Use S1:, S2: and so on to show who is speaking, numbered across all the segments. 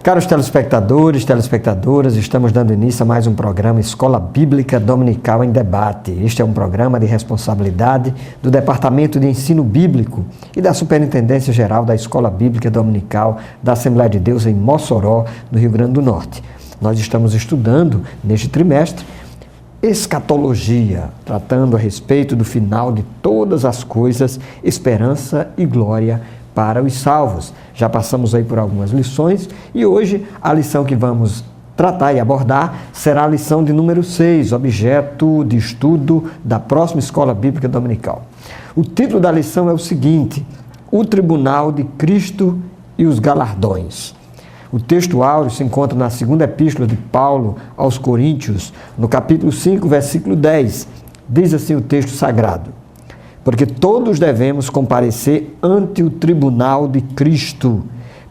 S1: Caros telespectadores, telespectadoras, estamos dando início a mais um programa Escola Bíblica Dominical em Debate. Este é um programa de responsabilidade do Departamento de Ensino Bíblico e da Superintendência Geral da Escola Bíblica Dominical da Assembleia de Deus em Mossoró, no Rio Grande do Norte. Nós estamos estudando, neste trimestre, escatologia, tratando a respeito do final de todas as coisas, esperança e glória para os salvos. Já passamos aí por algumas lições e hoje a lição que vamos tratar e abordar será a lição de número 6, objeto de estudo da próxima Escola Bíblica Dominical. O título da lição é o seguinte: O Tribunal de Cristo e os Galardões. O texto áureo se encontra na segunda epístola de Paulo aos Coríntios, no capítulo 5, versículo 10. Diz assim o texto sagrado: porque todos devemos comparecer ante o tribunal de Cristo,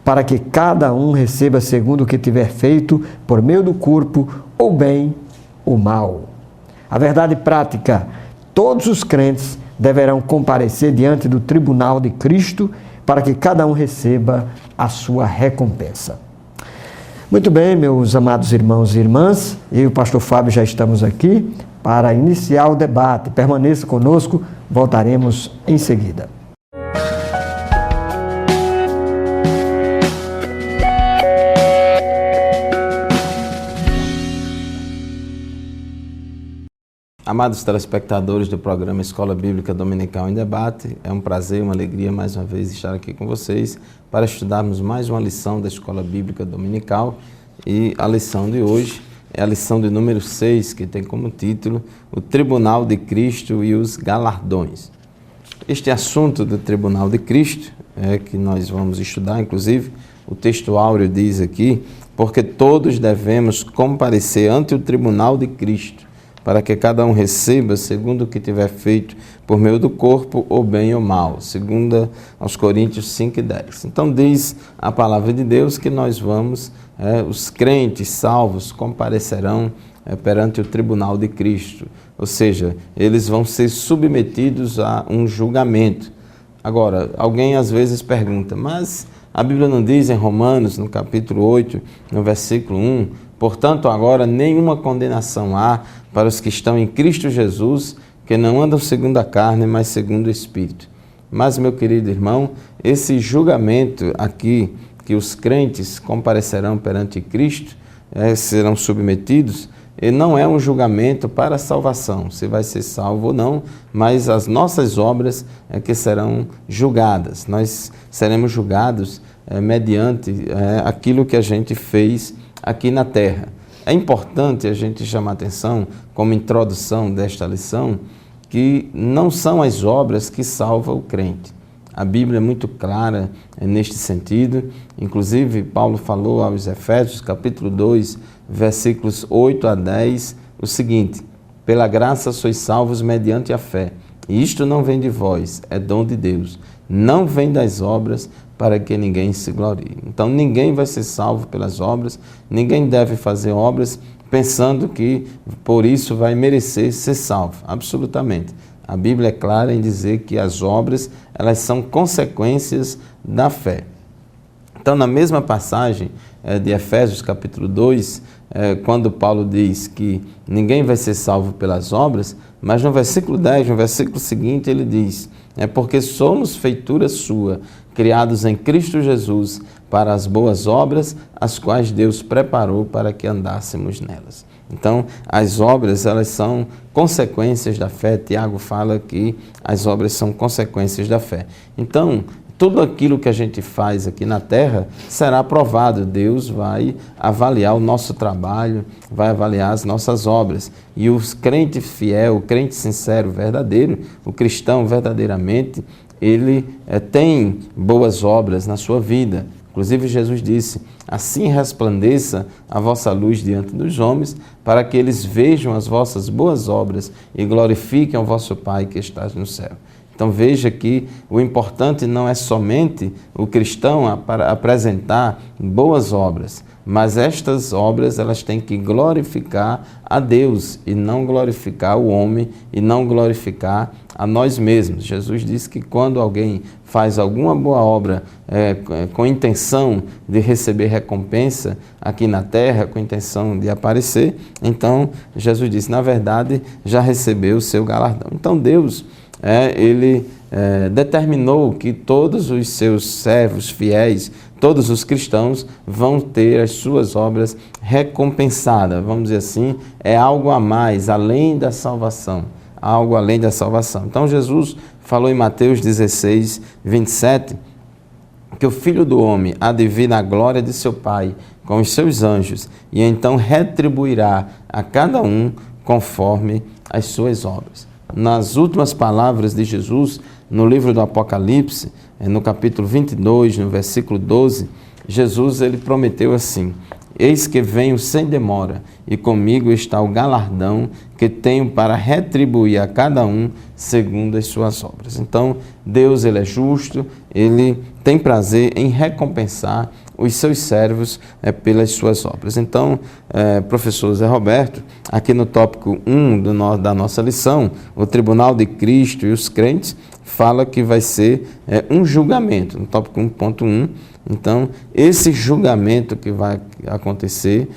S1: para que cada um receba segundo o que tiver feito por meio do corpo, ou bem ou mal. A verdade prática: todos os crentes deverão comparecer diante do tribunal de Cristo, para que cada um receba a sua recompensa. Muito bem, meus amados irmãos e irmãs, eu e o pastor Fábio já estamos aqui para iniciar o debate. Permaneça conosco, voltaremos em seguida.
S2: Amados telespectadores do programa Escola Bíblica Dominical em Debate, é um prazer, uma alegria mais uma vez estar aqui com vocês para estudarmos mais uma lição da Escola Bíblica Dominical, e a lição de hoje é a lição de número 6, que tem como título O Tribunal de Cristo e os Galardões. Este assunto do Tribunal de Cristo é que nós vamos estudar, inclusive o texto áureo diz aqui: porque todos devemos comparecer ante o Tribunal de Cristo, para que cada um receba segundo o que tiver feito por meio do corpo, ou bem ou mal, segundo aos Coríntios 5:10. Então diz a palavra de Deus que nós vamos, os crentes salvos comparecerão perante o tribunal de Cristo, ou seja, eles vão ser submetidos a um julgamento. Agora, alguém às vezes pergunta, mas a Bíblia não diz em Romanos, no capítulo 8, no versículo 1, portanto agora nenhuma condenação há para os que estão em Cristo Jesus, que não andam segundo a carne, mas segundo o Espírito. Mas, meu querido irmão, esse julgamento aqui, que os crentes comparecerão perante Cristo, serão submetidos, ele não é um julgamento para a salvação, se vai ser salvo ou não, mas as nossas obras é que serão julgadas. Nós seremos julgados mediante aquilo que a gente fez aqui na terra. É importante a gente chamar atenção, como introdução desta lição, que não são as obras que salvam o crente. A Bíblia é muito clara neste sentido. Inclusive, Paulo falou aos Efésios, capítulo 2, versículos 8 a 10, o seguinte: pela graça sois salvos mediante a fé, e isto não vem de vós, é dom de Deus, não vem das obras, para que ninguém se glorie. Então, ninguém vai ser salvo pelas obras, ninguém deve fazer obras pensando que por isso vai merecer ser salvo. Absolutamente. A Bíblia é clara em dizer que as obras, elas são consequências da fé. Então, na mesma passagem de Efésios capítulo 2, quando Paulo diz que ninguém vai ser salvo pelas obras, mas no versículo 10, no versículo seguinte, ele diz: é porque somos feitura sua, criados em Cristo Jesus, para as boas obras, as quais Deus preparou para que andássemos nelas. Então, as obras, elas são consequências da fé. Tiago fala que as obras são consequências da fé. Então, tudo aquilo que a gente faz aqui na terra será aprovado. Deus vai avaliar o nosso trabalho, vai avaliar as nossas obras. E o crente fiel, o crente sincero, verdadeiro, o cristão verdadeiramente, ele tem boas obras na sua vida. Inclusive Jesus disse: assim resplandeça a vossa luz diante dos homens, para que eles vejam as vossas boas obras e glorifiquem ao vosso Pai que estás no céu. Então veja que o importante não é somente o cristão apresentar boas obras. mas estas obras elas têm que glorificar a Deus e não glorificar o homem e não glorificar a nós mesmos. Jesus disse que quando alguém faz alguma boa obra com intenção de receber recompensa aqui na terra, com intenção de aparecer, então Jesus disse, na verdade, já recebeu o seu galardão. Então Deus, Ele determinou que todos os seus servos fiéis, todos os cristãos vão ter as suas obras recompensadas. Vamos dizer assim, é algo a mais, além da salvação. Algo além da salvação. Então Jesus falou em Mateus 16, 27, que o Filho do Homem há de vir na glória de seu Pai com os seus anjos, e então retribuirá a cada um conforme as suas obras. Nas últimas palavras de Jesus, no livro do Apocalipse, no capítulo 22, no versículo 12, Jesus ele prometeu assim, eis que venho sem demora, e comigo está o galardão que tenho para retribuir a cada um segundo as suas obras. Então, Deus ele é justo, Ele tem prazer em recompensar os seus servos pelas suas obras. Então, professor Zé Roberto, aqui no tópico 1 da nossa lição, o Tribunal de Cristo e os crentes, fala que vai ser um julgamento, no tópico 1.1. Então, esse julgamento que vai acontecer,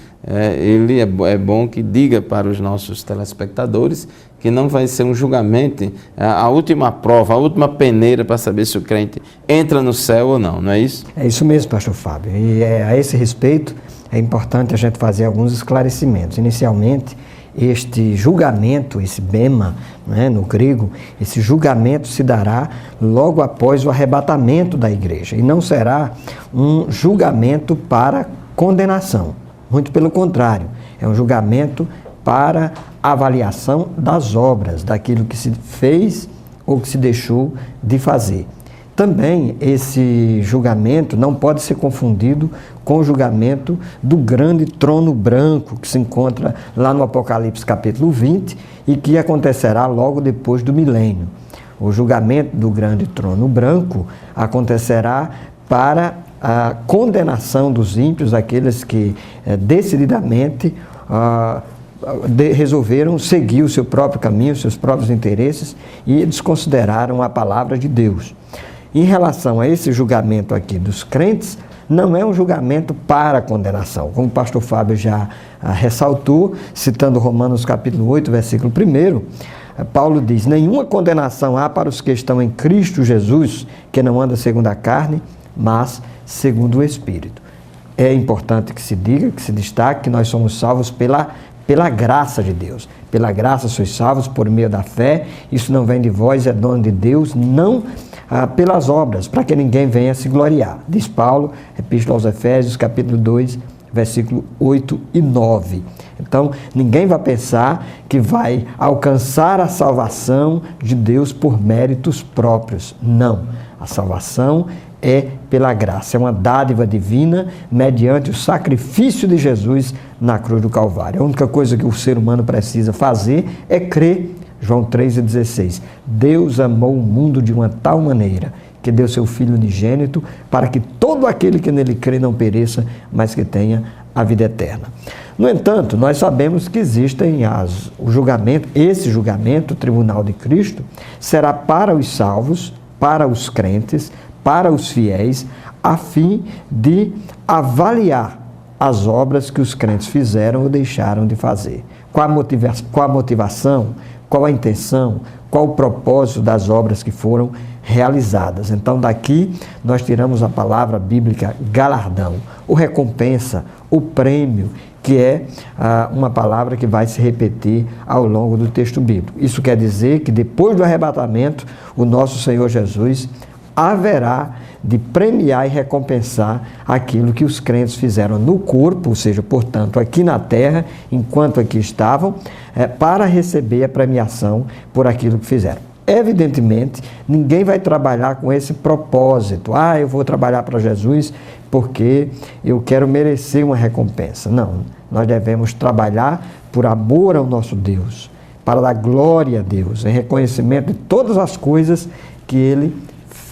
S2: ele é bom que diga para os nossos telespectadores que não vai ser um julgamento, a última prova, a última peneira para saber se o crente entra no céu ou não, não é isso?
S1: É isso mesmo, pastor Fábio. E a esse respeito, é importante a gente fazer alguns esclarecimentos. Inicialmente, este julgamento, esse bema, né, no grego, esse julgamento se dará logo após o arrebatamento da igreja. E não será um julgamento para condenação. Muito pelo contrário, é um julgamento para avaliação das obras, daquilo que se fez ou que se deixou de fazer. Também esse julgamento não pode ser confundido com o julgamento do grande trono branco que se encontra lá no Apocalipse capítulo 20 e que acontecerá logo depois do milênio. O julgamento do grande trono branco acontecerá para a condenação dos ímpios, aqueles que decididamente resolveram seguir o seu próprio caminho, os seus próprios interesses e desconsideraram a palavra de Deus. Em relação a esse julgamento aqui dos crentes, não é um julgamento para condenação. Como o pastor Fábio já ressaltou, citando Romanos capítulo 8, versículo 1, Paulo diz, nenhuma condenação há para os que estão em Cristo Jesus, que não anda segundo a carne, mas segundo o Espírito. É importante que se diga, que se destaque, que nós somos salvos pela graça de Deus. Pela graça sois salvos por meio da fé, isso não vem de vós, é dom de Deus, não pelas obras, para que ninguém venha se gloriar. Diz Paulo, Epístola aos Efésios, capítulo 2, versículo 8 e 9. Então, ninguém vai pensar que vai alcançar a salvação de Deus por méritos próprios. Não. A salvação é pela graça, é uma dádiva divina mediante o sacrifício de Jesus na cruz do Calvário. A única coisa que o ser humano precisa fazer é crer. João 3,16. Deus amou o mundo de uma tal maneira que deu seu Filho unigênito para que todo aquele que nele crê não pereça, mas que tenha a vida eterna. No entanto, nós sabemos que existem esse julgamento, o Tribunal de Cristo, será para os salvos, para os crentes, para os fiéis, a fim de avaliar as obras que os crentes fizeram ou deixaram de fazer. Qual a motivação, qual a intenção, qual o propósito das obras que foram realizadas. Então, daqui nós tiramos a palavra bíblica galardão, ou recompensa, o prêmio, que é uma palavra que vai se repetir ao longo do texto bíblico. Isso quer dizer que depois do arrebatamento, o nosso Senhor Jesus haverá de premiar e recompensar aquilo que os crentes fizeram no corpo, ou seja, portanto, aqui na terra, enquanto aqui estavam, para receber a premiação por aquilo que fizeram. Evidentemente, ninguém vai trabalhar com esse propósito. Eu vou trabalhar para Jesus porque eu quero merecer uma recompensa. Não, nós devemos trabalhar por amor ao nosso Deus, para dar glória a Deus, em reconhecimento de todas as coisas que Ele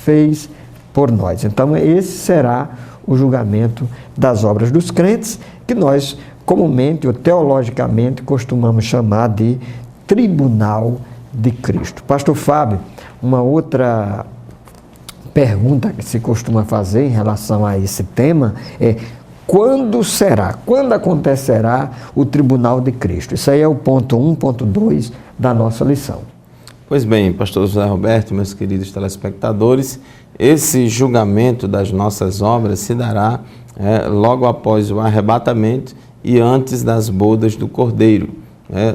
S1: fez por nós. Então, esse será o julgamento das obras dos crentes, que nós comumente ou teologicamente costumamos chamar de tribunal de Cristo. Pastor Fábio, uma outra pergunta que se costuma fazer em relação a esse tema é: quando acontecerá o tribunal de Cristo? Isso aí é o ponto 1, ponto 2 da nossa lição.
S2: Pois bem, pastor José Roberto, meus queridos telespectadores, esse julgamento das nossas obras se dará logo após o arrebatamento e antes das bodas do Cordeiro.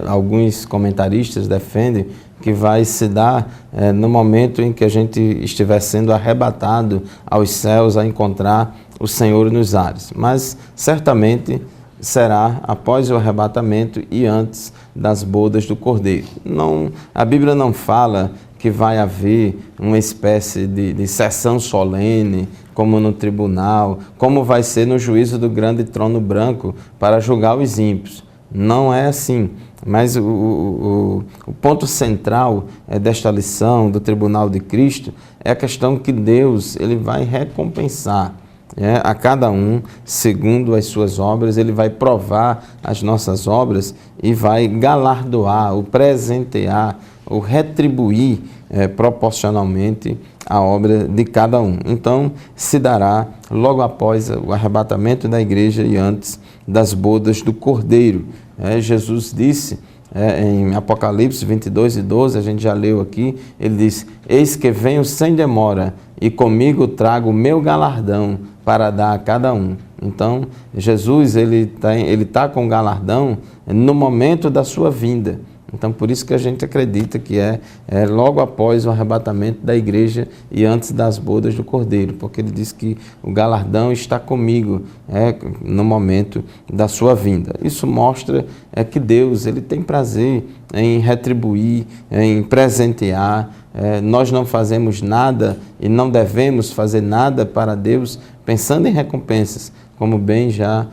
S2: Alguns comentaristas defendem que vai se dar no momento em que a gente estiver sendo arrebatado aos céus a encontrar o Senhor nos ares. Mas certamente será após o arrebatamento e antes das bodas do Cordeiro. A Bíblia não fala que vai haver uma espécie de sessão solene, como no tribunal, como vai ser no juízo do grande trono branco para julgar os ímpios. Não é assim. Mas o ponto central desta lição do tribunal de Cristo é a questão que Deus ele vai recompensar a cada um segundo as suas obras. Ele vai provar as nossas obras e vai galardoar, o presentear, o retribuir proporcionalmente a obra de cada um. Então, se dará logo após o arrebatamento da igreja e antes das bodas do Cordeiro. Jesus disse em Apocalipse 22:12, a gente já leu aqui, ele diz: eis que venho sem demora e comigo trago o meu galardão para dar a cada um. Então, Jesus ele tá com galardão no momento da sua vinda. Então, por isso que a gente acredita que é logo após o arrebatamento da igreja e antes das bodas do Cordeiro, porque ele diz que o galardão está comigo no momento da sua vinda. Isso mostra que Deus ele tem prazer em retribuir, em presentear. Nós não fazemos nada e não devemos fazer nada para Deus pensando em recompensas, como bem já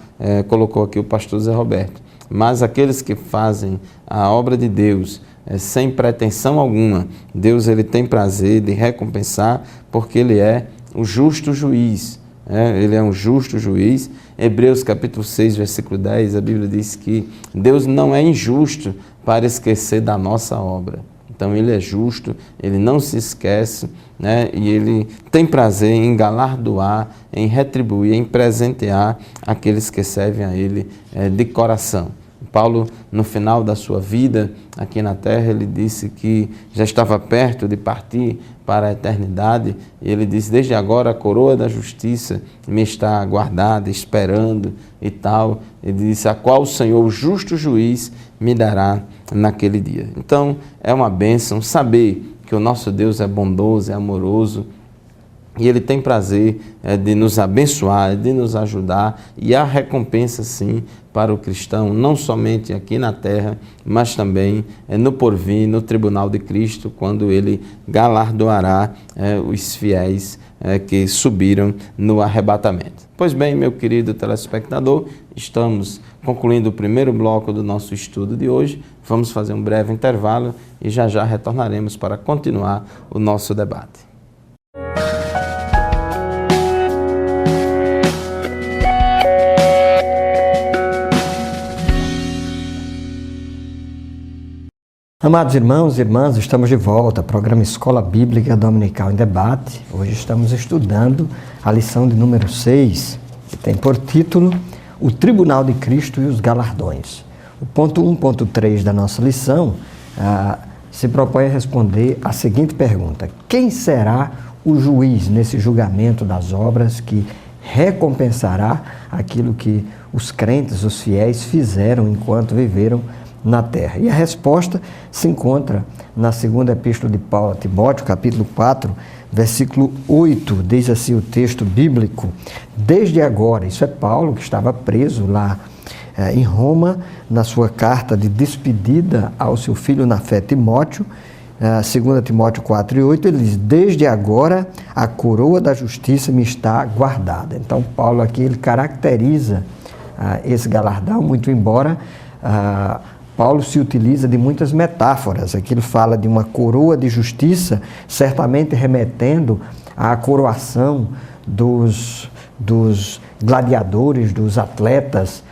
S2: colocou aqui o pastor Zé Roberto. Mas aqueles que fazem a obra de Deus sem pretensão alguma, Deus ele tem prazer de recompensar, porque ele é o justo juiz. Ele é um justo juiz. Hebreus capítulo 6, versículo 10, a Bíblia diz que Deus não é injusto para esquecer da nossa obra. Então ele é justo, ele não se esquece, e ele tem prazer em galardoar, em retribuir, em presentear aqueles que servem a ele de coração. Paulo, no final da sua vida aqui na terra, ele disse que já estava perto de partir para a eternidade, e ele disse: desde agora a coroa da justiça me está aguardada, esperando e tal. Ele disse: a qual o Senhor, o justo juiz, me dará naquele dia. Então, é uma bênção saber que o nosso Deus é bondoso, é amoroso, e Ele tem prazer de nos abençoar, de nos ajudar, e há recompensa sim para o cristão, não somente aqui na terra, mas também no porvir, no tribunal de Cristo, quando Ele galardoará os fiéis que subiram no arrebatamento. Pois bem, meu querido telespectador, estamos concluindo o primeiro bloco do nosso estudo de hoje. Vamos fazer um breve intervalo e já já retornaremos para continuar o nosso debate.
S1: Amados irmãos e irmãs, estamos de volta ao programa Escola Bíblica Dominical em Debate. Hoje estamos estudando a lição de número 6, que tem por título O Tribunal de Cristo e os Galardões. O ponto 1.3 da nossa lição se propõe a responder a seguinte pergunta: quem será o juiz nesse julgamento das obras que recompensará aquilo que os crentes, os fiéis, fizeram enquanto viveram na terra? E a resposta se encontra na segunda epístola de Paulo a Timóteo, capítulo 4, versículo 8, diz assim o texto bíblico: desde agora, isso é Paulo que estava preso lá em Roma, na sua carta de despedida ao seu filho na fé Timóteo, 2 Timóteo 4 e 8, ele diz: desde agora a coroa da justiça me está guardada. Então Paulo aqui ele caracteriza esse galardão, muito embora Paulo se utiliza de muitas metáforas. Aqui ele fala de uma coroa de justiça, certamente remetendo à coroação dos dos gladiadores, dos atletas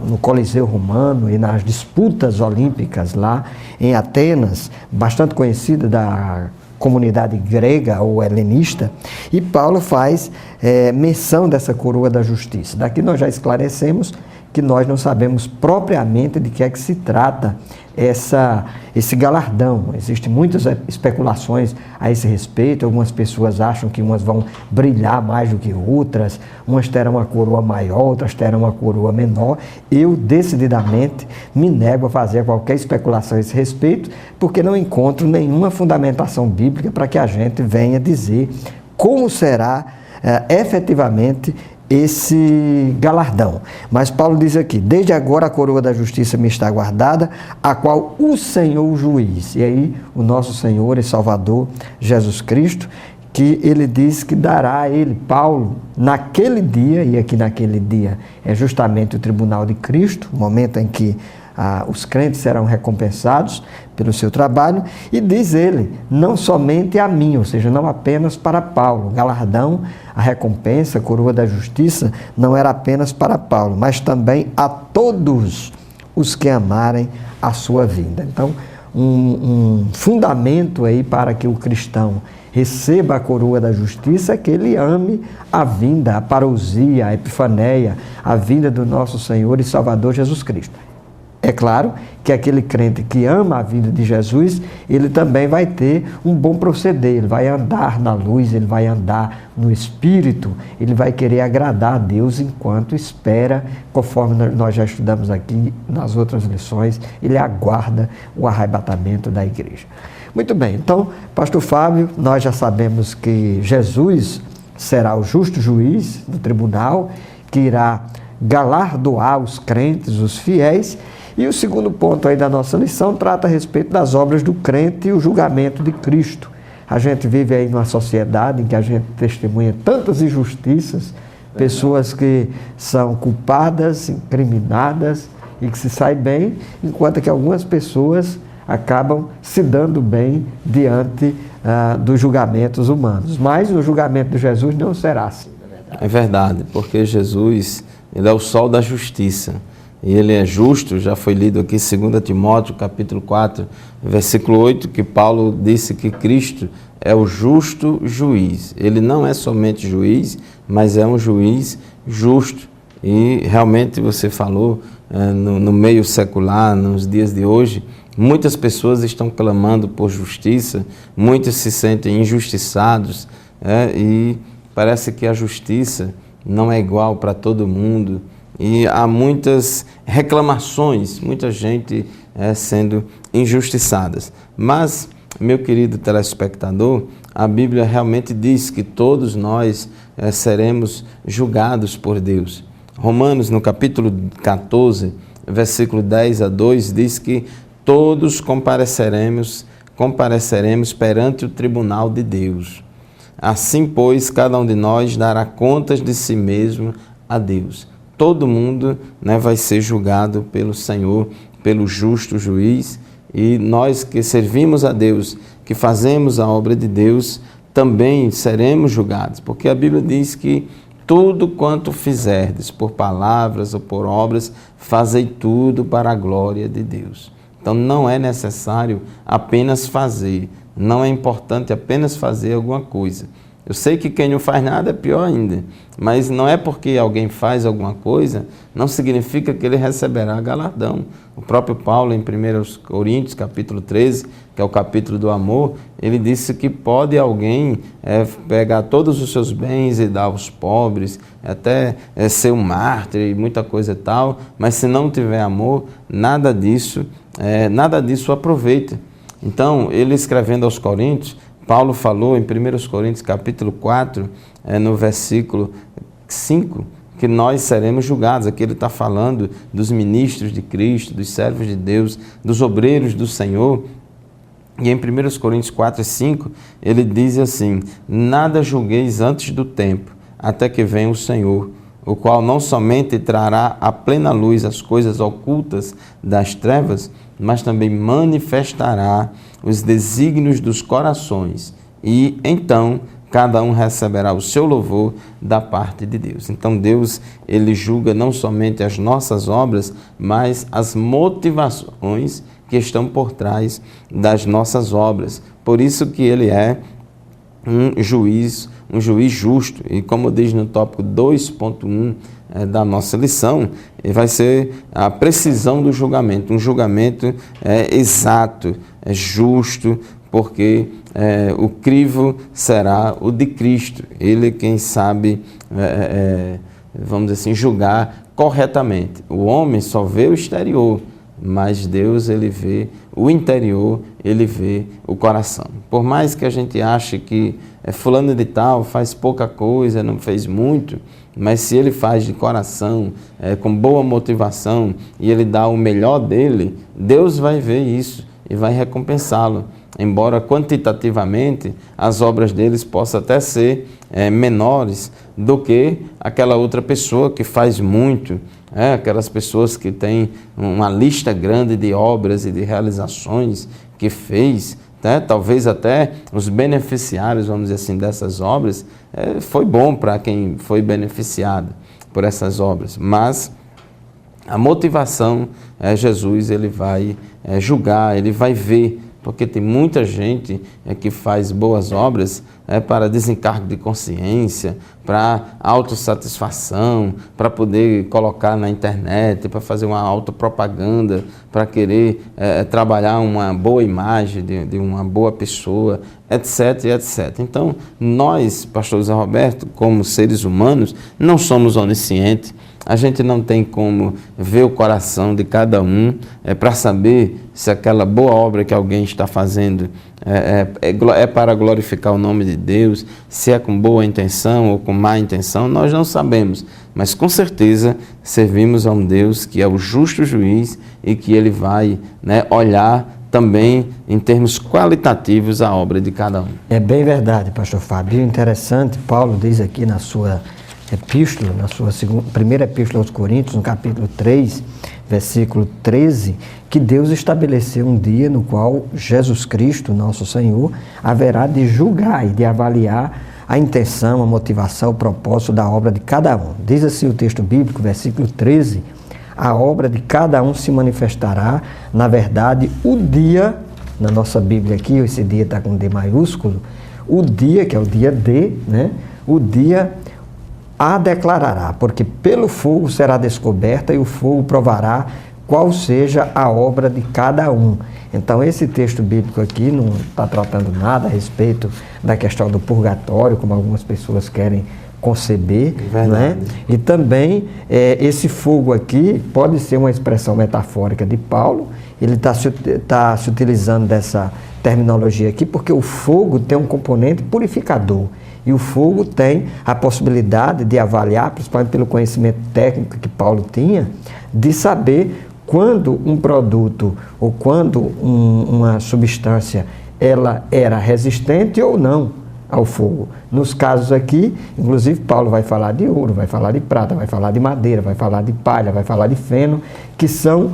S1: no Coliseu Romano e nas disputas olímpicas lá em Atenas, bastante conhecida da comunidade grega ou helenista, e Paulo faz menção dessa coroa da justiça. Daqui nós já esclarecemos que nós não sabemos propriamente de que é que se trata esse galardão. Existem muitas especulações a esse respeito. Algumas pessoas acham que umas vão brilhar mais do que outras, umas terão uma coroa maior, outras terão uma coroa menor. Eu, decididamente, me nego a fazer qualquer especulação a esse respeito, porque não encontro nenhuma fundamentação bíblica para que a gente venha dizer como será efetivamente esse galardão. Mas Paulo diz aqui: desde agora a coroa da justiça me está guardada, a qual o Senhor o juiz. E aí o nosso Senhor e Salvador Jesus Cristo, que ele diz que dará a ele, Paulo, naquele dia, e aqui naquele dia é justamente o tribunal de Cristo, o momento em que os crentes serão recompensados pelo seu trabalho, e diz ele, não somente a mim, ou seja, não apenas para Paulo. O galardão, a recompensa, a coroa da justiça, não era apenas para Paulo, mas também a todos os que amarem a sua vinda. Então, um fundamento aí para que o cristão receba a coroa da justiça é que ele ame a vinda, a parousia, a epifaneia, a vinda do nosso Senhor e Salvador Jesus Cristo. É claro que aquele crente que ama a vida de Jesus, ele também vai ter um bom proceder, ele vai andar na luz, ele vai andar no Espírito, ele vai querer agradar a Deus enquanto espera, conforme nós já estudamos aqui nas outras lições, ele aguarda o arrebatamento da igreja. Muito bem, então, pastor Fábio, nós já sabemos que Jesus será o justo juiz do tribunal, que irá galardoar os crentes, os fiéis. E o segundo ponto aí da nossa lição trata a respeito das obras do crente e o julgamento de Cristo. A gente vive aí numa sociedade em que a gente testemunha tantas injustiças, pessoas que são culpadas, incriminadas e que se saem bem, enquanto que algumas pessoas acabam se dando bem diante dos julgamentos humanos. Mas o julgamento de Jesus não será assim.
S2: É verdade, porque Jesus, ele é o sol da justiça. E ele é justo, já foi lido aqui 2 Timóteo, capítulo 4, versículo 8, que Paulo disse que Cristo é o justo juiz. Ele não é somente juiz, mas é um juiz justo. E realmente você falou, no meio secular, nos dias de hoje, muitas pessoas estão clamando por justiça, muitos se sentem injustiçados, e parece que a justiça não é igual para todo mundo. E há muitas reclamações, muita gente sendo injustiçadas. Mas, meu querido telespectador, a Bíblia realmente diz que todos nós seremos julgados por Deus. Romanos, no capítulo 14, versículo 10 a 2, diz que todos compareceremos perante o tribunal de Deus. Assim, pois, cada um de nós dará contas de si mesmo a Deus. Todo mundo vai ser julgado pelo Senhor, pelo justo juiz, e nós que servimos a Deus, que fazemos a obra de Deus, também seremos julgados, porque a Bíblia diz que tudo quanto fizerdes, por palavras ou por obras, fazei tudo para a glória de Deus. Então não é necessário apenas fazer, não é importante apenas fazer alguma coisa. Eu sei que quem não faz nada é pior ainda, mas não é porque alguém faz alguma coisa, não significa que ele receberá galardão. O próprio Paulo, em 1 Coríntios, capítulo 13, que é o capítulo do amor, ele disse que pode alguém pegar todos os seus bens e dar aos pobres, até ser um mártir e muita coisa e tal, mas se não tiver amor, nada disso aproveita. Então, ele escrevendo aos Coríntios, Paulo falou em 1 Coríntios capítulo 4, no versículo 5, que nós seremos julgados. Aqui ele está falando dos ministros de Cristo, dos servos de Deus, dos obreiros do Senhor. E em 1 Coríntios 4 e 5, ele diz assim: nada julgueis antes do tempo, até que venha o Senhor, o qual não somente trará à plena luz as coisas ocultas das trevas, mas também manifestará os desígnios dos corações, e então cada um receberá o seu louvor da parte de Deus. Então Deus, ele julga não somente as nossas obras, mas as motivações que estão por trás das nossas obras. Por isso que ele é um juiz justo. E como diz no tópico 2.1 da nossa lição, vai ser a precisão do julgamento. Um julgamento exato, justo, porque o crivo será o de Cristo. Ele quem sabe, vamos dizer assim, julgar corretamente. O homem só vê o exterior, mas Deus, ele vê o interior, ele vê o coração. Por mais que a gente ache que fulano de tal faz pouca coisa, não fez muito, mas se ele faz de coração, com boa motivação, e ele dá o melhor dele, Deus vai ver isso e vai recompensá-lo. Embora quantitativamente as obras deles possam até ser menores do que aquela outra pessoa que faz muito, aquelas pessoas que têm uma lista grande de obras e de realizações que fez, talvez até os beneficiários, vamos dizer assim, dessas obras, foi bom para quem foi beneficiado por essas obras, mas a motivação, Jesus, ele vai julgar, ele vai ver, porque tem muita gente que faz boas obras para desencargo de consciência, para autossatisfação, para poder colocar na internet, para fazer uma autopropaganda, para querer trabalhar uma boa imagem de uma boa pessoa, etc, etc. Então, nós, pastor Zé Roberto, como seres humanos, não somos oniscientes. A gente não tem como ver o coração de cada um para saber se aquela boa obra que alguém está fazendo é para glorificar o nome de Deus, se é com boa intenção ou com má intenção, nós não sabemos. Mas com certeza servimos a um Deus que é o justo juiz e que ele vai olhar também em termos qualitativos a obra de cada um.
S1: É bem verdade, pastor Fábio. Interessante, Paulo diz aqui na sua epístola, na sua primeira epístola aos Coríntios, no capítulo 3, versículo 13, que Deus estabeleceu um dia no qual Jesus Cristo, nosso Senhor, haverá de julgar e de avaliar a intenção, a motivação, o propósito da obra de cada um. Diz assim o texto bíblico, versículo 13, a obra de cada um se manifestará, na verdade, o dia, na nossa Bíblia aqui, esse dia está com D maiúsculo, o dia, que é o dia D, o dia a declarará, porque pelo fogo será descoberta e o fogo provará qual seja a obra de cada um. Então esse texto bíblico aqui não está tratando nada a respeito da questão do purgatório, como algumas pessoas querem conceber, E também esse fogo aqui pode ser uma expressão metafórica de Paulo. Ele está se utilizando dessa terminologia aqui porque o fogo tem um componente purificador. E o fogo tem a possibilidade de avaliar, principalmente pelo conhecimento técnico que Paulo tinha, de saber quando um produto ou quando uma substância ela era resistente ou não ao fogo. Nos casos aqui, inclusive Paulo vai falar de ouro, vai falar de prata, vai falar de madeira, vai falar de palha, vai falar de feno, que são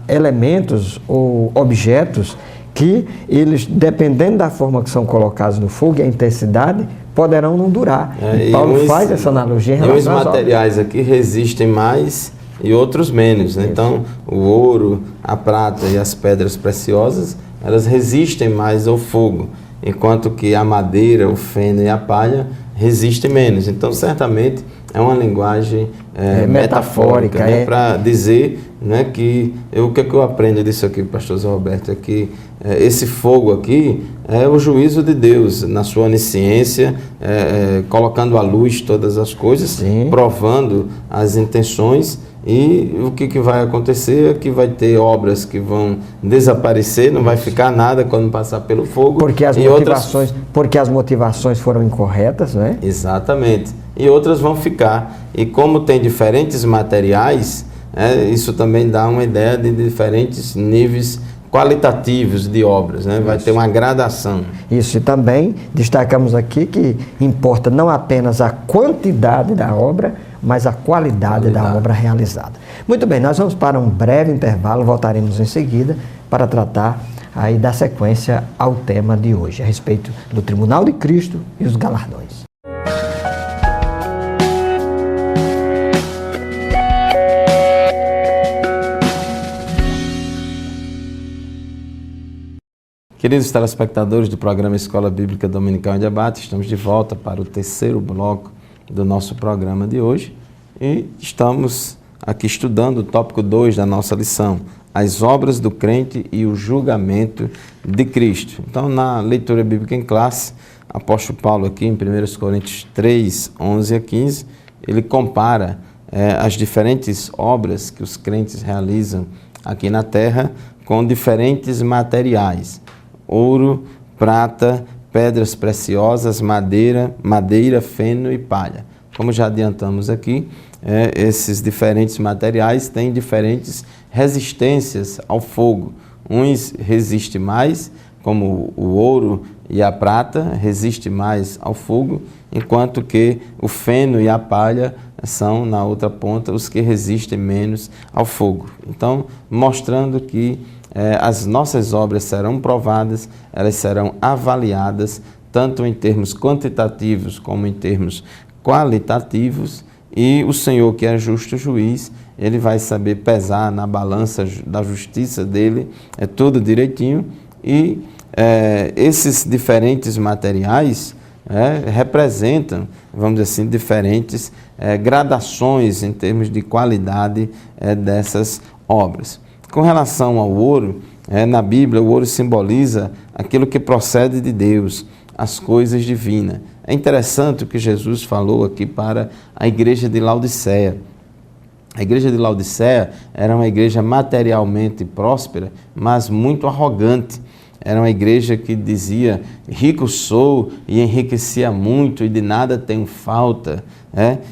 S1: elementos ou objetos que eles, dependendo da forma que são colocados no fogo e a intensidade, poderão não durar. Paulo faz essa analogia em relação
S2: os materiais aqui resistem mais e outros menos. Então, o ouro, a prata e as pedras preciosas, elas resistem mais ao fogo, enquanto que a madeira, o feno e a palha resistem menos. Então, certamente, é uma linguagem metafórica, para dizer que o que eu aprendo disso aqui, pastor Zé Roberto, é que esse fogo aqui é o juízo de Deus, na sua onisciência, colocando à luz todas as coisas,
S1: Sim.
S2: provando as intenções. E o que vai acontecer é que vai ter obras que vão desaparecer, não vai ficar nada quando passar pelo fogo.
S1: Porque as motivações foram incorretas, né?
S2: Exatamente. E outras vão ficar. E como tem diferentes materiais, isso também dá uma ideia de diferentes níveis qualitativos de obras, Vai ter uma gradação.
S1: Isso, e também destacamos aqui que importa não apenas a quantidade da obra, mas a qualidade da obra realizada. Muito bem, nós vamos para um breve intervalo, voltaremos em seguida para tratar aí dar sequência ao tema de hoje, a respeito do Tribunal de Cristo e os galardões.
S2: Queridos telespectadores do programa Escola Bíblica Dominical em Debate, estamos de volta para o terceiro bloco do nosso programa de hoje e estamos aqui estudando o tópico 2 da nossa lição, as obras do crente e o julgamento de Cristo. Então, na leitura bíblica em classe, o apóstolo Paulo aqui em 1 Coríntios 3, 11 a 15, ele compara as diferentes obras que os crentes realizam aqui na terra com diferentes materiais. Ouro, prata, pedras preciosas, madeira, feno e palha. Como já adiantamos aqui, esses diferentes materiais têm diferentes resistências ao fogo. Uns resistem mais, como o ouro e a prata, resistem mais ao fogo, enquanto que o feno e a palha são, na outra ponta, os que resistem menos ao fogo. Então, mostrando que as nossas obras serão provadas, elas serão avaliadas, tanto em termos quantitativos como em termos qualitativos, e o Senhor, que é justo juiz, ele vai saber pesar na balança da justiça dele, tudo direitinho, e esses diferentes materiais representam, vamos dizer assim, diferentes gradações em termos de qualidade dessas obras. Com relação ao ouro, na Bíblia o ouro simboliza aquilo que procede de Deus, as coisas divinas. É interessante o que Jesus falou aqui para a igreja de Laodiceia. A igreja de Laodiceia era uma igreja materialmente próspera, mas muito arrogante. Era uma igreja que dizia, rico sou e enriquecia muito e de nada tenho falta.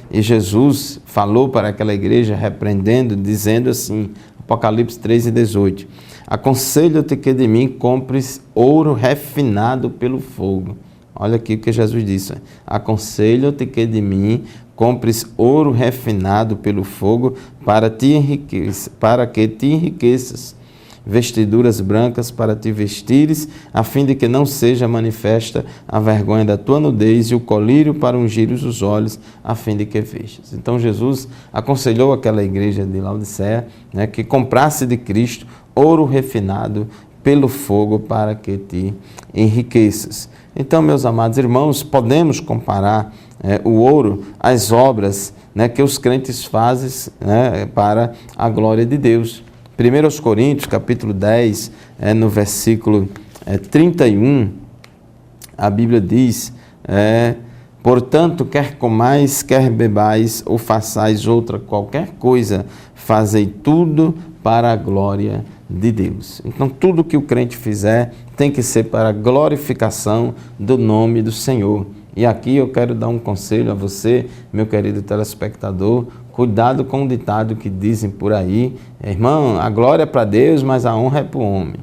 S2: E Jesus falou para aquela igreja, repreendendo, dizendo assim, Apocalipse 3:18, aconselho-te que de mim compres ouro refinado pelo fogo. Olha aqui o que Jesus disse, aconselho-te que de mim compres ouro refinado pelo fogo para que te enriqueças, vestiduras brancas para te vestires, a fim de que não seja manifesta a vergonha da tua nudez, e o colírio para ungires os olhos, a fim de que vestas. Então Jesus aconselhou aquela igreja de Laodiceia, que comprasse de Cristo ouro refinado pelo fogo para que te enriqueças. Então, meus amados irmãos, podemos comparar o ouro às obras que os crentes fazem para a glória de Deus. 1 Coríntios, capítulo 10, no versículo 31, a Bíblia diz, portanto, quer comais, quer bebais, ou façais outra qualquer coisa, fazei tudo para a glória de Deus. Então, tudo que o crente fizer tem que ser para a glorificação do nome do Senhor. E aqui eu quero dar um conselho a você, meu querido telespectador, cuidado com o ditado que dizem por aí, irmão, a glória é para Deus, mas a honra é para o homem.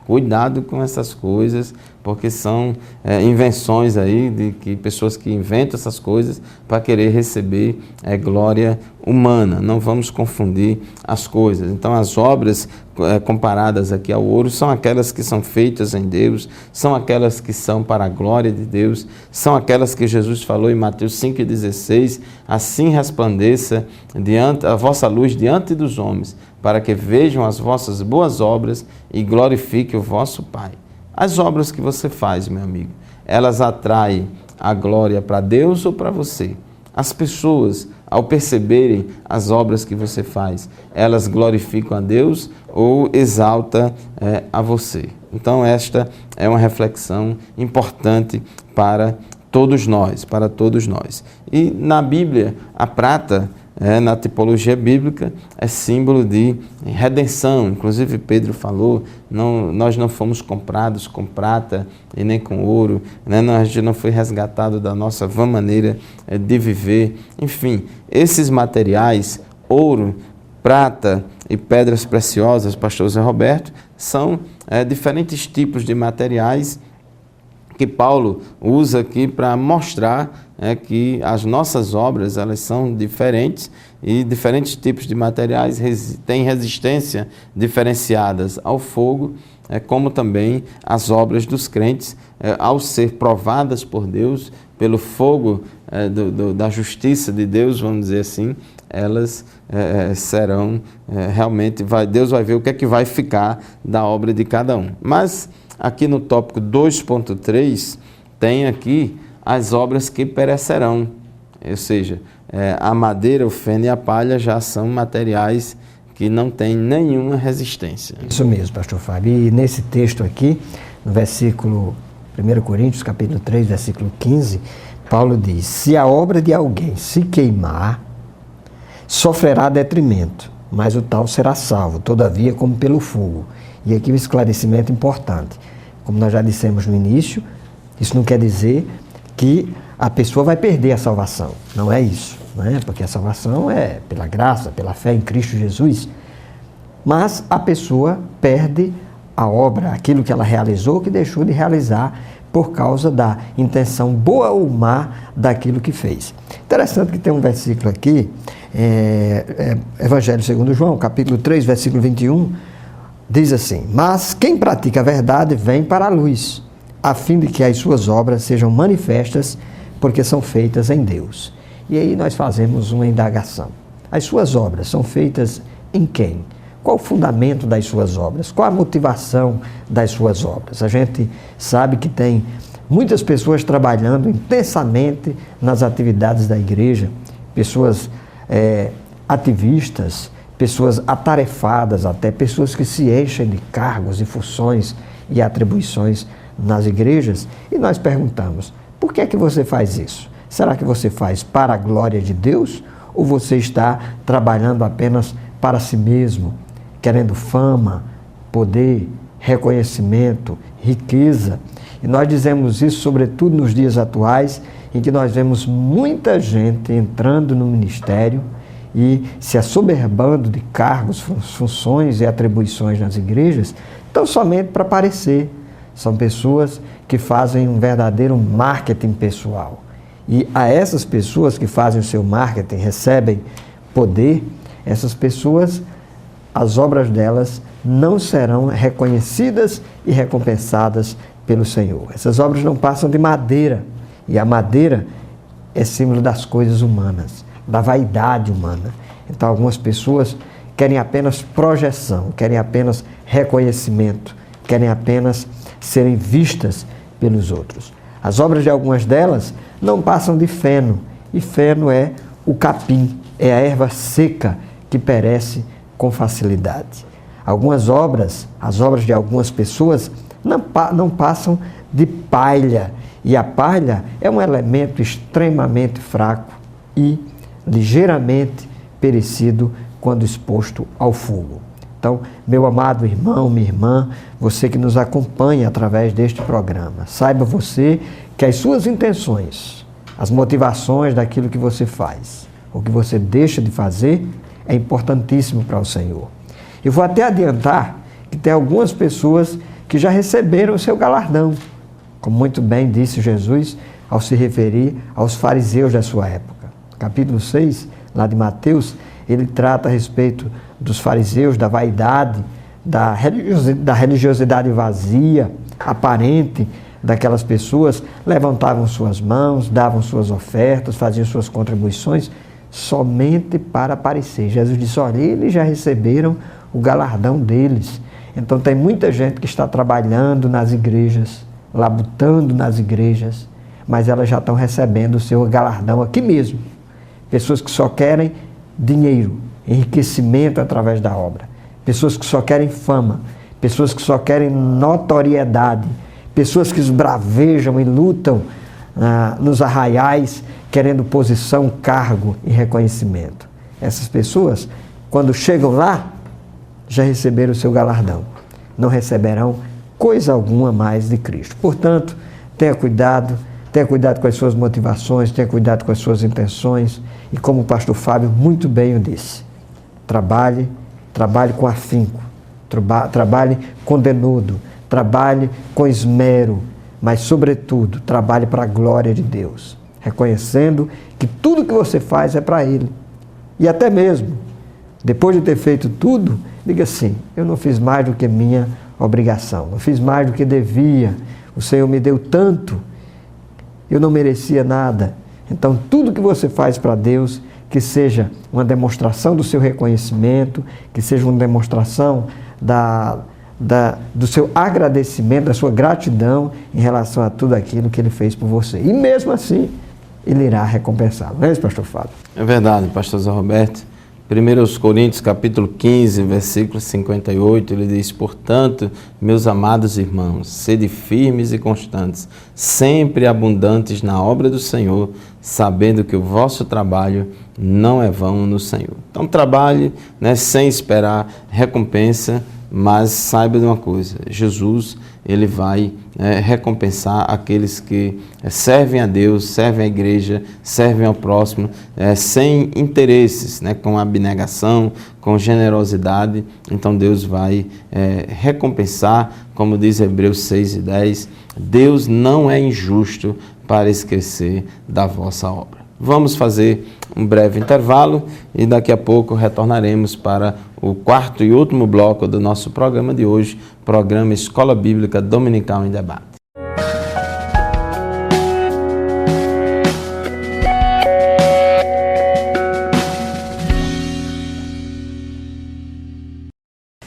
S2: Cuidado com essas coisas, porque são invenções aí de que pessoas que inventam essas coisas para querer receber glória humana. Não vamos confundir as coisas. Então, as obras comparadas aqui ao ouro são aquelas que são feitas em Deus, são aquelas que são para a glória de Deus, são aquelas que Jesus falou em Mateus 5,16, assim resplandeça a vossa luz diante dos homens, para que vejam as vossas boas obras e glorifiquem o vosso Pai. As obras que você faz, meu amigo, elas atraem a glória para Deus ou para você? As pessoas, ao perceberem as obras que você faz, elas glorificam a Deus ou exaltam a você? Então, esta é uma reflexão importante para todos nós, E na Bíblia, a prata, na tipologia bíblica, é símbolo de redenção. Inclusive Pedro falou, nós não fomos comprados com prata e nem com ouro, a gente não foi resgatado da nossa vã maneira de viver. Enfim, esses materiais, ouro, prata e pedras preciosas, pastor Zé Roberto, são diferentes tipos de materiais que Paulo usa aqui para mostrar que as nossas obras elas são diferentes e diferentes tipos de materiais têm resistência diferenciadas ao fogo como também as obras dos crentes, ao ser provadas por Deus, pelo fogo da justiça de Deus, vamos dizer assim, elas serão realmente, Deus vai ver o que é que vai ficar da obra de cada um. Mas aqui no tópico 2.3 tem aqui as obras que perecerão, ou seja, a madeira, o feno e a palha já são materiais que não têm nenhuma resistência.
S1: Isso mesmo, pastor Fábio. E nesse texto aqui, no versículo 1 Coríntios, capítulo 3, versículo 15, Paulo diz: se a obra de alguém se queimar, sofrerá detrimento, mas o tal será salvo, todavia como pelo fogo. E aqui um esclarecimento importante. Como nós já dissemos no início, isso não quer dizer que a pessoa vai perder a salvação. Não é isso, né? Porque a salvação é pela graça, pela fé em Cristo Jesus. Mas a pessoa perde a obra, aquilo que ela realizou, que deixou de realizar por causa da intenção boa ou má daquilo que fez. Interessante que tem um versículo aqui, Evangelho segundo João, capítulo 3, versículo 21, diz assim: mas quem pratica a verdade vem para a luz, a fim de que as suas obras sejam manifestas, porque são feitas em Deus. E aí nós fazemos uma indagação. As suas obras são feitas em quem? Qual o fundamento das suas obras? Qual a motivação das suas obras? A gente sabe que tem muitas pessoas trabalhando intensamente nas atividades da igreja, pessoas ativistas, pessoas atarefadas até, pessoas que se enchem de cargos e funções e atribuições nas igrejas, e nós perguntamos: por que é que você faz isso? Será que você faz para a glória de Deus ou você está trabalhando apenas para si mesmo, querendo fama, poder, reconhecimento, riqueza? E nós dizemos isso sobretudo nos dias atuais, em que nós vemos muita gente entrando no ministério e se assoberbando de cargos, funções e atribuições nas igrejas, tão somente para aparecer. São pessoas que fazem um verdadeiro marketing pessoal. E a essas pessoas que fazem o seu marketing, recebem poder, essas pessoas, as obras delas não serão reconhecidas e recompensadas pelo Senhor. Essas obras não passam de madeira. E a madeira é símbolo das coisas humanas, da vaidade humana. Então algumas pessoas querem apenas projeção, querem apenas reconhecimento, querem apenas serem vistas pelos outros. As obras de algumas delas não passam de feno, e feno é o capim, é a erva seca que perece com facilidade. Algumas obras, as obras de algumas pessoas, não passam de palha, e a palha é um elemento extremamente fraco e ligeiramente perecido quando exposto ao fogo. Então, meu amado irmão, minha irmã, você que nos acompanha através deste programa, saiba você que as suas intenções, as motivações daquilo que você faz, o que você deixa de fazer, é importantíssimo para o Senhor. Eu vou até adiantar que tem algumas pessoas que já receberam o seu galardão, como muito bem disse Jesus ao se referir aos fariseus da sua época. Capítulo 6, lá de Mateus, ele trata a respeito dos fariseus, da vaidade, da religiosidade vazia, aparente daquelas pessoas, levantavam suas mãos, davam suas ofertas, faziam suas contribuições, somente para aparecer. Jesus disse: olha, eles já receberam o galardão deles. Então tem muita gente que está trabalhando nas igrejas, labutando nas igrejas, mas elas já estão recebendo o seu galardão aqui mesmo. Pessoas que só querem dinheiro, enriquecimento através da obra. Pessoas que só querem fama, pessoas que só querem notoriedade, pessoas que esbravejam e lutam nos arraiais, querendo posição, cargo e reconhecimento. Essas pessoas, quando chegam lá, já receberam o seu galardão. Não receberão coisa alguma mais de Cristo. Portanto, tenha cuidado com as suas motivações, tenha cuidado com as suas intenções, e como o pastor Fábio muito bem o disse, trabalhe com afinco, trabalhe com denodo, trabalhe com esmero, mas sobretudo, trabalhe para a glória de Deus, reconhecendo que tudo que você faz é para Ele. E até mesmo, depois de ter feito tudo, diga assim: eu não fiz mais do que minha obrigação, não fiz mais do que devia, o Senhor me deu tanto, eu não merecia nada. Então, tudo que você faz para Deus, que seja uma demonstração do seu reconhecimento, que seja uma demonstração do seu agradecimento, da sua gratidão em relação a tudo aquilo que Ele fez por você. E mesmo assim, Ele irá recompensá-lo. Não é isso, pastor Fábio?
S2: É verdade, pastor Zé Roberto. 1 Coríntios, capítulo 15, versículo 58, ele diz: portanto, meus amados irmãos, sede firmes e constantes, sempre abundantes na obra do Senhor, sabendo que o vosso trabalho não é vão no Senhor. Então, trabalhe, sem esperar recompensa, mas saiba de uma coisa: Jesus, Ele vai recompensar aqueles que servem a Deus, servem a igreja, servem ao próximo, sem interesses, com abnegação, com generosidade. Então Deus vai recompensar, como diz Hebreus 6:10, Deus não é injusto para esquecer da vossa obra. Vamos fazer um breve intervalo e daqui a pouco retornaremos para o quarto e último bloco do nosso programa de hoje, programa Escola Bíblica Dominical em Debate.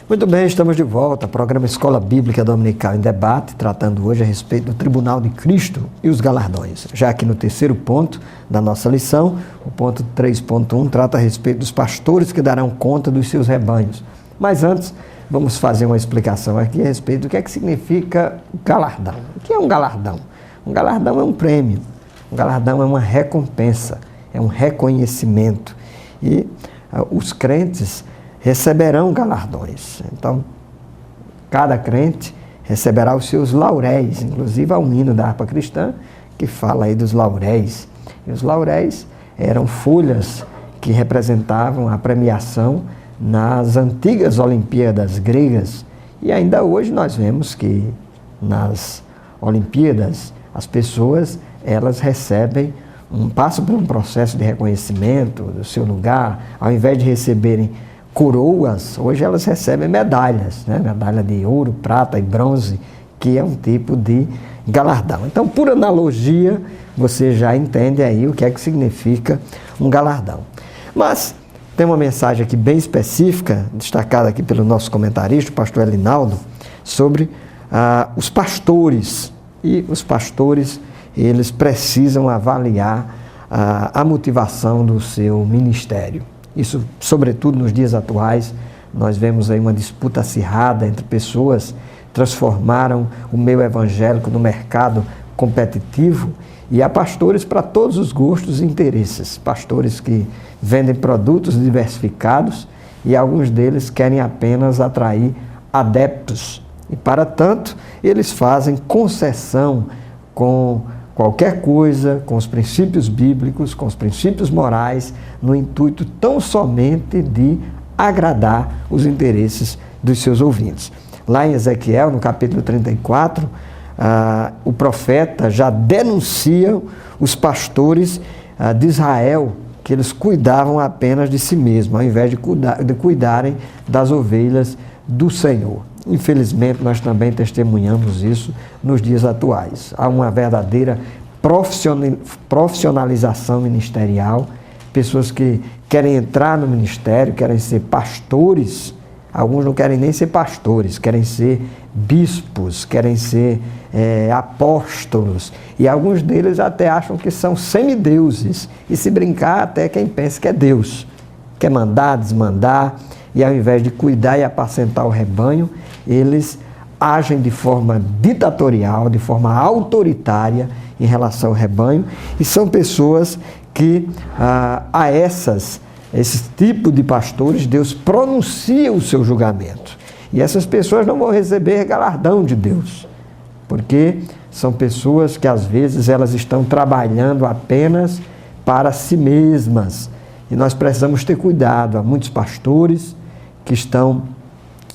S1: Muito bem, estamos de volta. Programa Escola Bíblica Dominical em Debate, tratando hoje a respeito do Tribunal de Cristo e os galardões. Já aqui no terceiro ponto da nossa lição, o ponto 3.1 trata a respeito dos pastores que darão conta dos seus rebanhos. Mas antes, vamos fazer uma explicação aqui a respeito do que é que significa galardão. O que é um galardão? Um galardão é um prêmio, um galardão é uma recompensa, é um reconhecimento. E os crentes receberão galardões. Então, cada crente receberá os seus lauréis. Inclusive, há um hino da harpa cristã que fala aí dos lauréis. E os lauréis eram folhas que representavam a premiação nas antigas Olimpíadas gregas. E ainda hoje nós vemos que nas Olimpíadas as pessoas, elas passam por um processo de reconhecimento do seu lugar. Ao invés de receberem coroas, hoje elas recebem medalhas, medalha de ouro, prata e bronze, que é um tipo de galardão. Então, por analogia, você já entende aí o que é que significa um galardão. Mas tem uma mensagem aqui bem específica, destacada aqui pelo nosso comentarista, o pastor Elinaldo, sobre os pastores. E os pastores, eles precisam avaliar a motivação do seu ministério. Isso, sobretudo nos dias atuais, nós vemos aí uma disputa acirrada entre pessoas que transformaram o meio evangélico no mercado competitivo, e há pastores para todos os gostos e interesses, pastores que vendem produtos diversificados e alguns deles querem apenas atrair adeptos. E, para tanto, eles fazem concessão com qualquer coisa, com os princípios bíblicos, com os princípios morais, no intuito tão somente de agradar os interesses dos seus ouvintes. Lá em Ezequiel, no capítulo 34, o profeta já denuncia os pastores de Israel, que eles cuidavam apenas de si mesmos, ao invés de cuidarem das ovelhas do Senhor. Infelizmente, nós também testemunhamos isso nos dias atuais. Há uma verdadeira profissionalização ministerial, pessoas que querem entrar no ministério, querem ser pastores, alguns não querem nem ser pastores, querem ser bispos, querem ser apóstolos, e alguns deles até acham que são semideuses, e se brincar até quem pensa que é Deus, quer mandar, desmandar, e ao invés de cuidar e apacentar o rebanho, eles agem de forma ditatorial, de forma autoritária em relação ao rebanho, e são pessoas que esse tipo de pastores, Deus pronuncia o seu julgamento. E essas pessoas não vão receber galardão de Deus, porque são pessoas que às vezes elas estão trabalhando apenas para si mesmas. E nós precisamos ter cuidado. Há muitos pastores que estão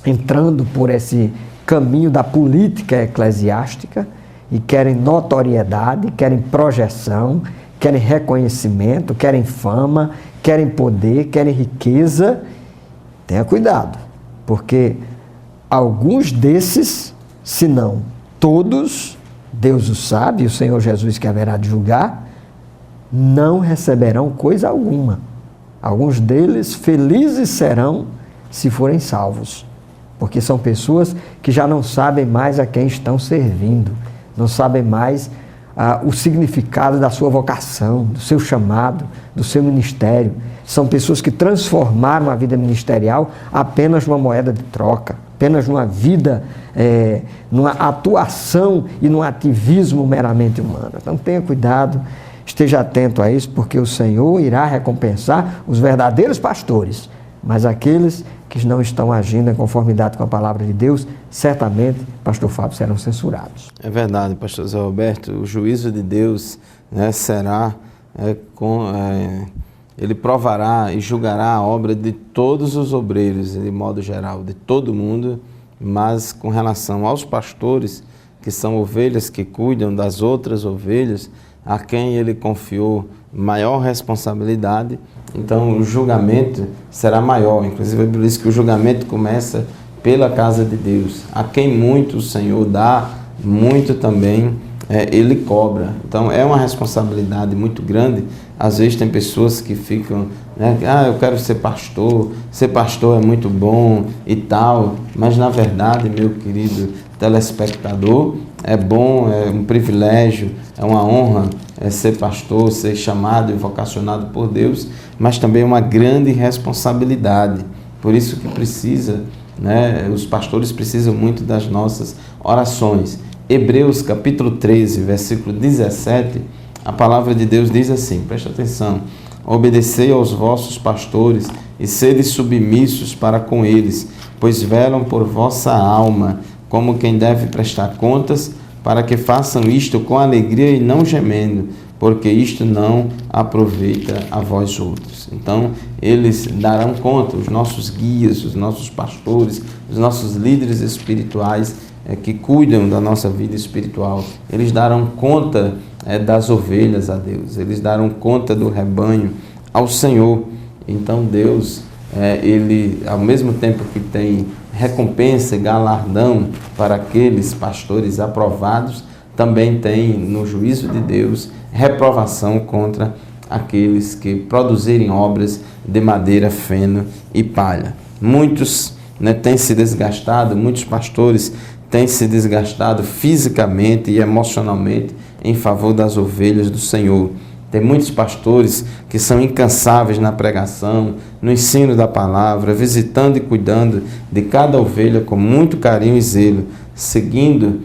S1: entrando por esse caminho da política eclesiástica e querem notoriedade, querem projeção, querem reconhecimento, querem fama, querem poder, querem riqueza. Tenha cuidado, porque alguns desses, se não todos, Deus o sabe, o Senhor Jesus que haverá de julgar, não receberão coisa alguma. Alguns deles felizes serão se forem salvos, porque são pessoas que já não sabem mais a quem estão servindo, não sabem mais o significado da sua vocação, do seu chamado, do seu ministério. São pessoas que transformaram a vida ministerial apenas numa moeda de troca, apenas numa vida, numa atuação e num ativismo meramente humano. Então tenha cuidado, esteja atento a isso, porque o Senhor irá recompensar os verdadeiros pastores, mas aqueles que não estão agindo em conformidade com a palavra de Deus, certamente, pastor Fábio, serão censurados.
S2: É verdade, pastor Zé Roberto, o juízo de Deus, né, será, ele provará e julgará a obra de todos os obreiros, de modo geral, de todo mundo, mas com relação aos pastores, que são ovelhas que cuidam das outras ovelhas, a quem ele confiou maior responsabilidade, então o julgamento será maior. Inclusive a Bíblia diz que o julgamento começa pela casa de Deus. A quem muito o Senhor dá, muito também ele cobra. Então é uma responsabilidade muito grande. Às vezes tem pessoas que ficam, né, eu quero ser pastor é muito bom e tal, mas na verdade, meu querido telespectador, é bom, é um privilégio, é uma honra ser pastor, ser chamado e vocacionado por Deus, mas também é uma grande responsabilidade. Por isso que precisa, né, os pastores precisam muito das nossas orações. Hebreus capítulo 13, versículo 17, a palavra de Deus diz assim, presta atenção: obedecei aos vossos pastores e sede submissos para com eles, pois velam por vossa alma, como quem deve prestar contas, para que façam isto com alegria e não gemendo, porque isto não aproveita a vós outros. Então, eles darão conta, os nossos guias, os nossos pastores, os nossos líderes espirituais que cuidam da nossa vida espiritual, eles darão conta das ovelhas a Deus, eles darão conta do rebanho ao Senhor. Então, Deus, ele, ao mesmo tempo que tem recompensa e galardão para aqueles pastores aprovados, também tem no juízo de Deus reprovação contra aqueles que produzirem obras de madeira, feno e palha. Muitos têm se desgastado, muitos pastores têm se desgastado fisicamente e emocionalmente em favor das ovelhas do Senhor. Tem muitos pastores que são incansáveis na pregação, no ensino da palavra, visitando e cuidando de cada ovelha com muito carinho e zelo, seguindo,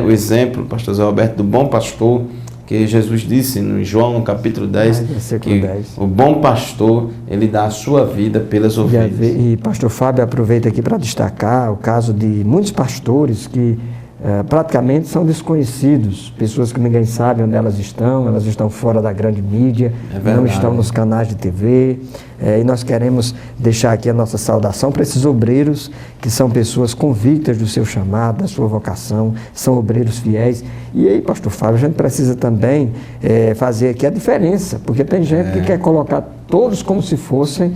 S2: o exemplo, pastor Zé Roberto, do bom pastor, que Jesus disse no João, no capítulo 10, que 10. O bom pastor, ele dá a sua vida pelas ovelhas.
S1: E pastor Fábio aproveita aqui para destacar o caso de muitos pastores que praticamente são desconhecidos, pessoas que ninguém sabe onde elas estão fora da grande mídia, não estão nos canais de TV, e nós queremos deixar aqui a nossa saudação para esses obreiros que são pessoas convictas do seu chamado, da sua vocação, são obreiros fiéis. E aí, pastor Fábio, a gente precisa também fazer aqui a diferença, porque tem gente que quer colocar todos como se fossem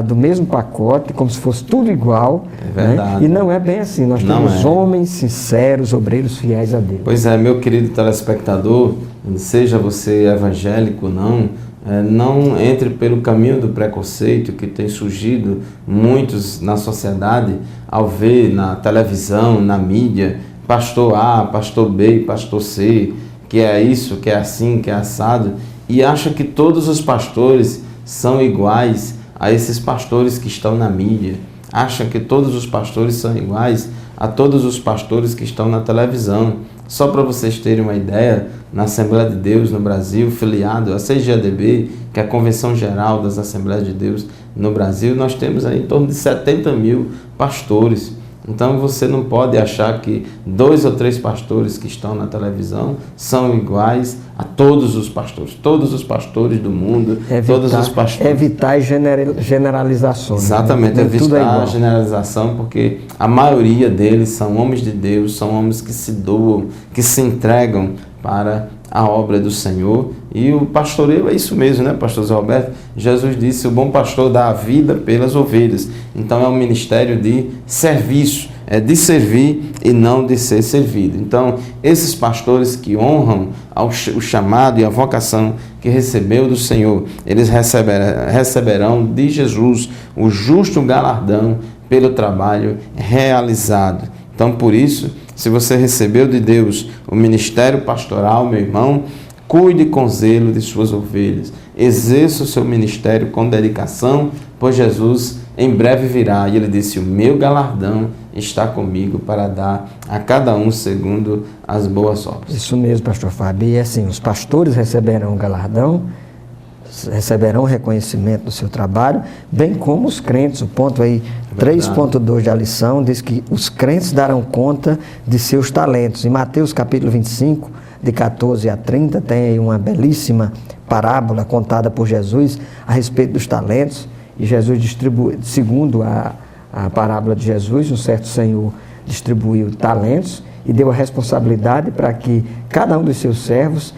S1: do mesmo pacote, como se fosse tudo igual, e não é bem assim. Nós temos homens sinceros, obreiros fiéis a Deus.
S2: Pois é, meu querido telespectador, seja você evangélico ou não, não entre pelo caminho do preconceito que tem surgido muitos na sociedade ao ver na televisão, na mídia, pastor A, pastor B, pastor C, que é isso, que é assim, que é assado, e acha que todos os pastores são iguais a esses pastores que estão na mídia, acham que todos os pastores são iguais a todos os pastores que estão na televisão. Só para vocês terem uma ideia, na Assembleia de Deus no Brasil, filiado à CGADB, que é a Convenção Geral das Assembleias de Deus no Brasil, nós temos aí em torno de 70 mil pastores. Então você não pode achar que 2 ou 3 pastores que estão na televisão são iguais a todos os pastores do mundo, todos os pastores.
S1: Evitar generalizações.
S2: Exatamente, evitar a generalização, porque a maioria deles são homens de Deus, são homens que se doam, que se entregam para a obra do Senhor. E o pastoreio é isso mesmo, né, pastor Zé Roberto? Jesus disse: o bom pastor dá a vida pelas ovelhas. Então é um ministério de serviço, de servir e não de ser servido. Então, esses pastores que honram o chamado e a vocação que recebeu do Senhor, eles receberão de Jesus o justo galardão pelo trabalho realizado. Então, por isso, se você recebeu de Deus o ministério pastoral, meu irmão, cuide com zelo de suas ovelhas, exerça o seu ministério com dedicação, pois Jesus em breve virá, e ele disse: o meu galardão está comigo para dar a cada um segundo as boas obras.
S1: Isso mesmo, pastor Fábio. E assim, os pastores receberão o galardão, receberão reconhecimento do seu trabalho, bem como os crentes. O ponto aí 3.2 da lição diz que os crentes darão conta de seus talentos. Em Mateus capítulo 25, de 14 a 30, tem aí uma belíssima parábola contada por Jesus a respeito dos talentos. E Jesus distribui, segundo a parábola de Jesus, um certo senhor distribuiu talentos e deu a responsabilidade para que cada um dos seus servos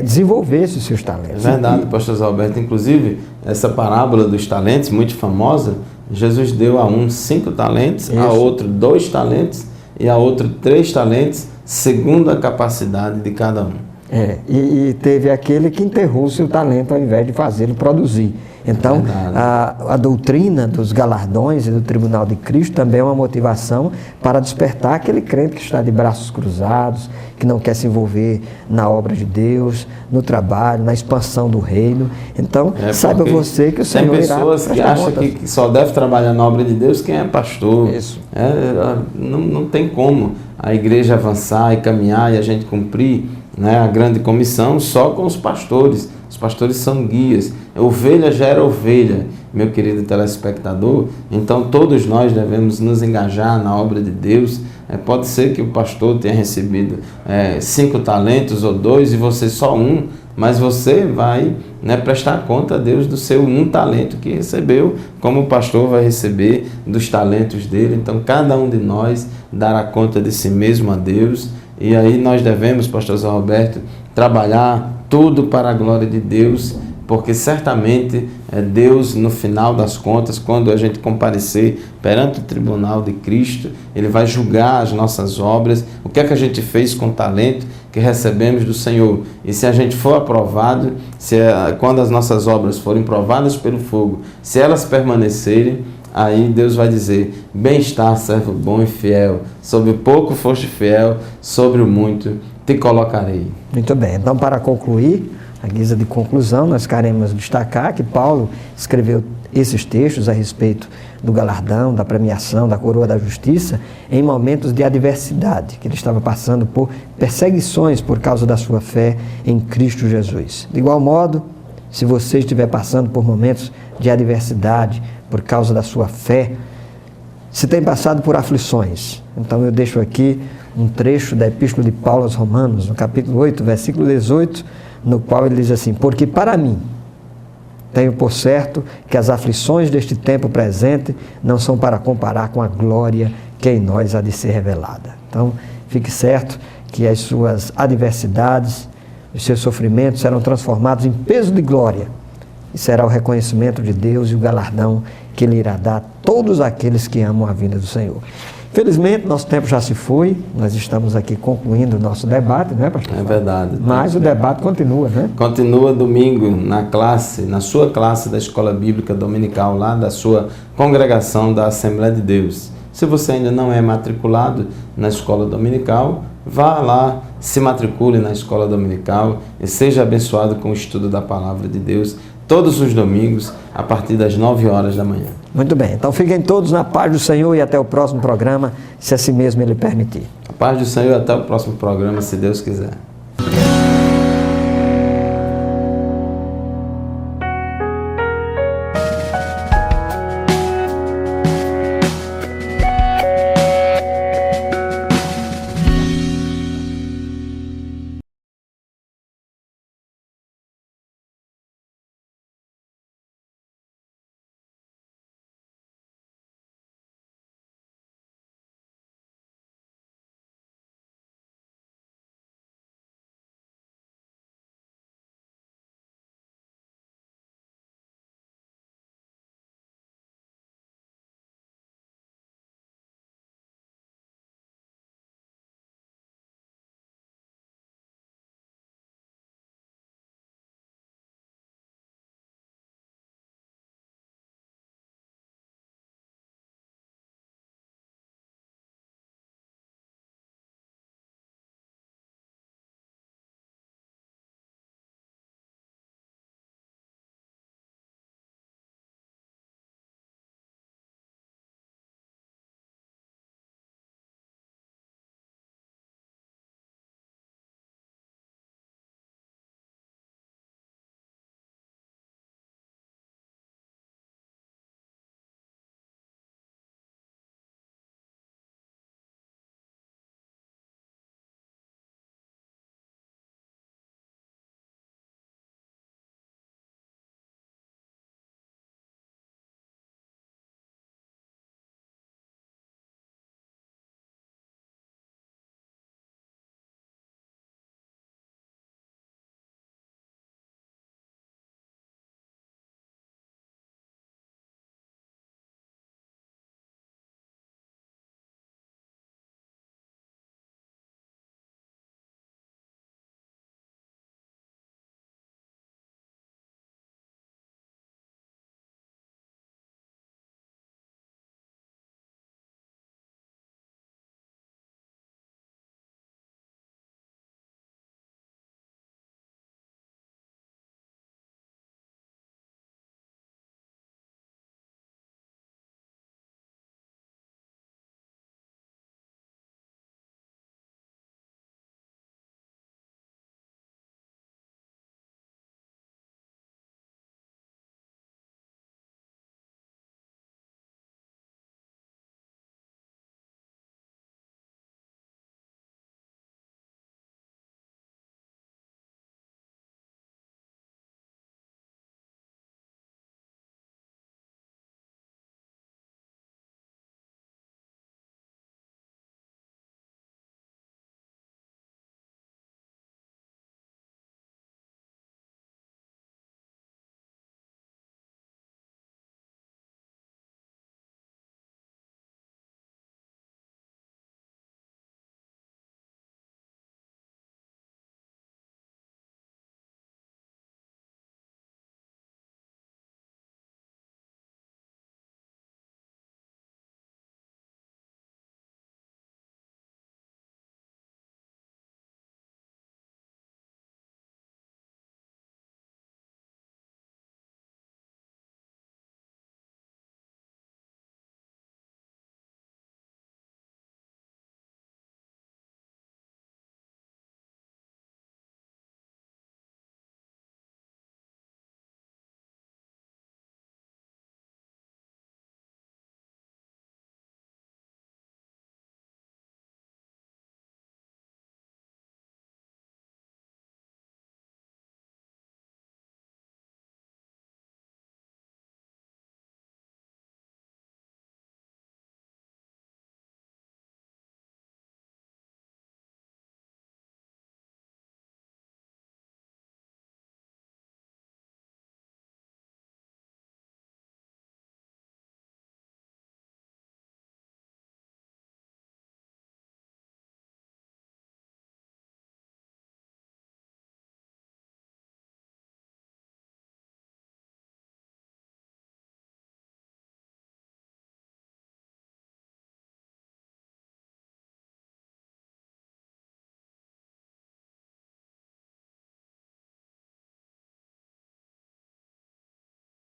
S1: desenvolvesse os seus talentos.
S2: É verdade, pastor Alberto. Inclusive, essa parábola dos talentos, muito famosa, Jesus deu a um 5 talentos, a outro 2 talentos e a outro 3 talentos, segundo a capacidade de cada um.
S1: E teve aquele que enterrou o seu talento ao invés de fazê-lo produzir. Então, a doutrina dos galardões e do Tribunal de Cristo também é uma motivação para despertar aquele crente que está de braços cruzados, que não quer se envolver na obra de Deus, no trabalho, na expansão do reino. Então, saiba você que o Senhor irá
S2: prestar conta. Tem pessoas que acham que só deve trabalhar na obra de Deus quem é pastor.
S1: Isso.
S2: Não tem como a igreja avançar e caminhar e a gente cumprir, né, a grande comissão só com os pastores. Os pastores são guias. Ovelha gera ovelha, meu querido telespectador. Então todos nós devemos nos engajar na obra de Deus. Pode ser que o pastor tenha recebido 5 talentos ou 2 e você só 1, mas você vai, né, prestar conta a Deus do seu 1 talento que recebeu, como o pastor vai receber dos talentos dele. Então cada um de nós dará conta de si mesmo a Deus. E aí nós devemos, pastor Zé Roberto, trabalhar tudo para a glória de Deus, porque certamente Deus, no final das contas, quando a gente comparecer perante o tribunal de Cristo, Ele vai julgar as nossas obras, o que é que a gente fez com o talento que recebemos do Senhor. E se a gente for aprovado, quando as nossas obras forem provadas pelo fogo, se elas permanecerem, aí Deus vai dizer: bem-estar, servo bom e fiel, sobre o pouco foste fiel, sobre o muito te colocarei.
S1: Muito bem, então para concluir, a guisa de conclusão, nós queremos destacar que Paulo escreveu esses textos a respeito do galardão, da premiação, da coroa da justiça, em momentos de adversidade, que ele estava passando por perseguições por causa da sua fé em Cristo Jesus. De igual modo, se você estiver passando por momentos de adversidade por causa da sua fé, se tem passado por aflições, então eu deixo aqui um trecho da Epístola de Paulo aos Romanos, no capítulo 8, versículo 18, no qual ele diz assim: porque para mim tenho por certo que as aflições deste tempo presente não são para comparar com a glória que em nós há de ser revelada. Então, fique certo que as suas adversidades, os seus sofrimentos serão transformados em peso de glória, e será o reconhecimento de Deus e o galardão que Ele irá dar a todos aqueles que amam a vinda do Senhor. Felizmente, nosso tempo já se foi, nós estamos aqui concluindo o nosso debate, não é, pastor?
S2: É verdade.
S1: Mas o debate continua, né?
S2: Continua domingo na sua classe da Escola Bíblica Dominical, lá da sua congregação da Assembleia de Deus. Se você ainda não é matriculado na Escola Dominical, vá lá, se matricule na Escola Dominical e seja abençoado com o estudo da Palavra de Deus todos os domingos, a partir das 9 horas da manhã.
S1: Muito bem, então fiquem todos na paz do Senhor e até o próximo programa, se assim mesmo Ele permitir.
S2: A paz do Senhor e até o próximo programa, se Deus quiser.